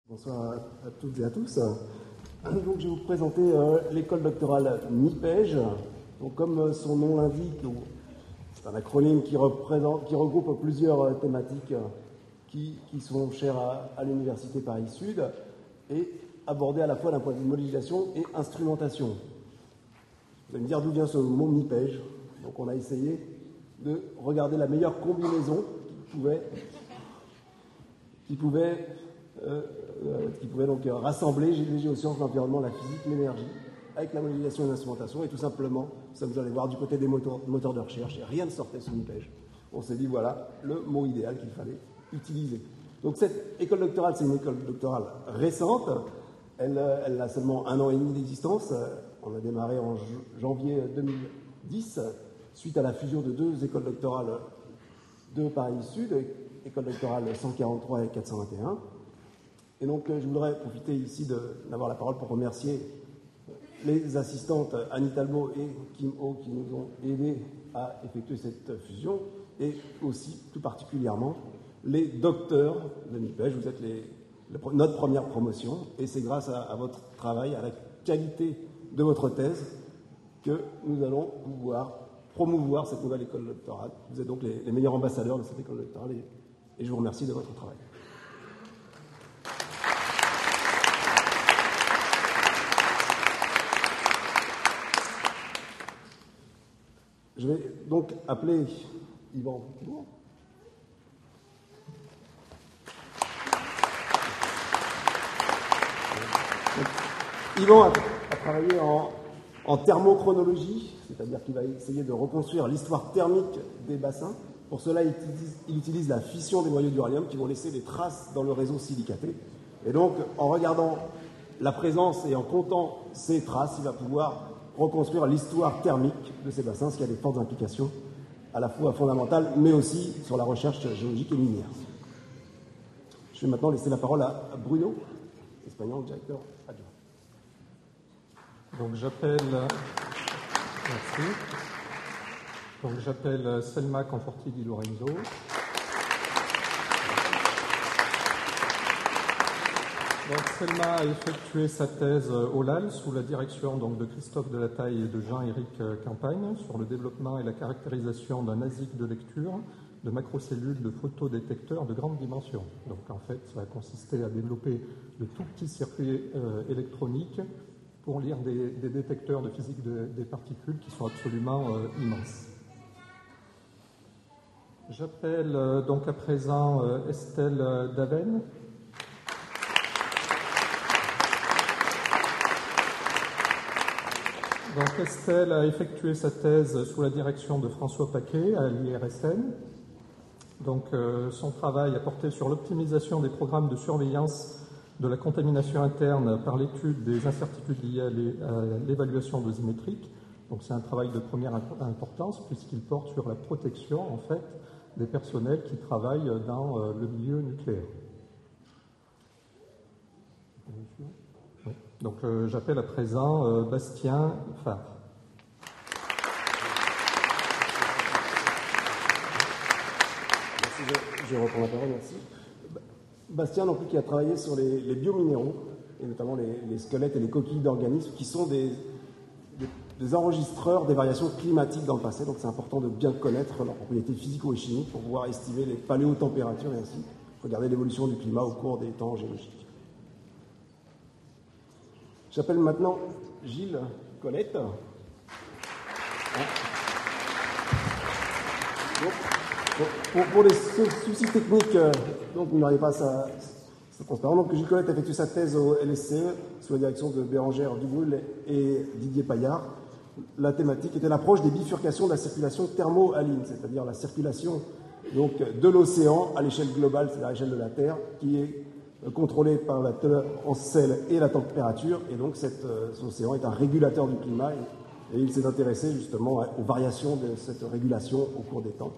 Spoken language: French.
Bonsoir à toutes et à tous. Donc, je vais vous présenter l'école doctorale MIPEJ. Donc, comme son nom l'indique, c'est un acronyme qui regroupe plusieurs thématiques qui sont chères à l'Université Paris-Sud et abordées à la fois d'un point de vue modélisation et instrumentation. Vous allez me dire d'où vient ce mot MIPEJ. Donc, on a essayé de regarder la meilleure combinaison qui pouvait donc rassembler les géosciences, l'environnement, la physique, l'énergie, avec la modélisation et l'instrumentation. Et tout simplement, ça vous allez voir du côté des moteurs de recherche, et rien ne sortait sous MIPEJ. On s'est dit, voilà le mot idéal qu'il fallait utiliser. Donc cette école doctorale, c'est une école doctorale récente. Elle a seulement 1 an et demi d'existence. On a démarré en janvier 2010, suite à la fusion de 2 écoles doctorales de Paris-Sud, école doctorale 143 et 421. Et donc, je voudrais profiter ici d'avoir la parole pour remercier les assistantes Annie Talbot et Kim Ho qui nous ont aidés à effectuer cette fusion, et aussi, tout particulièrement, les docteurs de MIPEJ. Vous êtes notre première promotion, et c'est grâce à votre travail, à la qualité de votre thèse, que nous allons pouvoir promouvoir cette nouvelle école doctorale. Vous êtes donc les meilleurs ambassadeurs de cette école doctorale, et je vous remercie de votre travail. Je vais donc appeler Yvan. Yvan a travaillé en thermochronologie, c'est-à-dire qu'il va essayer de reconstruire l'histoire thermique des bassins. Pour cela, il utilise la fission des noyaux d'uranium qui vont laisser des traces dans le réseau silicaté. Et donc, en regardant la présence et en comptant ces traces, il va pouvoir reconstruire l'histoire thermique de ces bassins, ce qui a des fortes implications à la fois fondamentales, mais aussi sur la recherche géologique et minière. Je vais maintenant laisser la parole à Bruno, espagnol, directeur adjoint. Donc j'appelle Selma Conforti Di Lorenzo. Donc, Selma a effectué sa thèse au LAL sous la direction de Christophe Delataille et de Jean-Éric Campagne sur le développement et la caractérisation d'un ASIC de lecture de macrocellules de photodétecteurs de grande dimension. Donc en fait, ça a consisté à développer de tout petits circuits électroniques pour lire des détecteurs de physique des particules qui sont absolument immenses. J'appelle donc à présent Estelle Daven. Donc Estelle a effectué sa thèse sous la direction de François Paquet à l'IRSN. Donc son travail a porté sur l'optimisation des programmes de surveillance de la contamination interne par l'étude des incertitudes liées à l'évaluation dosimétrique. Donc c'est un travail de première importance puisqu'il porte sur la protection en fait des personnels qui travaillent dans le milieu nucléaire. Donc j'appelle à présent Bastien Fabre. Merci, je reprends la parole, merci. Bastien, donc, qui a travaillé sur les biominéraux, et notamment les squelettes et les coquilles d'organismes, qui sont des enregistreurs des variations climatiques dans le passé. Donc c'est important de bien connaître leurs propriétés physico et chimiques pour pouvoir estimer les paléotempératures et ainsi regarder l'évolution du climat au cours des temps géologiques. J'appelle maintenant Gilles Colette. Pour les soucis techniques, donc vous n'auriez pas ça transparent. Donc Gilles Colette a effectué sa thèse au LSCE sous la direction de Bérengère Dubrul et Didier Paillard. La thématique était l'approche des bifurcations de la circulation thermo-haline, c'est-à-dire la circulation donc, de l'océan à l'échelle globale, c'est-à-dire à l'échelle de la Terre, qui est contrôlé par la teneur en sel et la température, et donc cet océan est un régulateur du climat, et il s'est intéressé justement aux variations de cette régulation au cours des temps.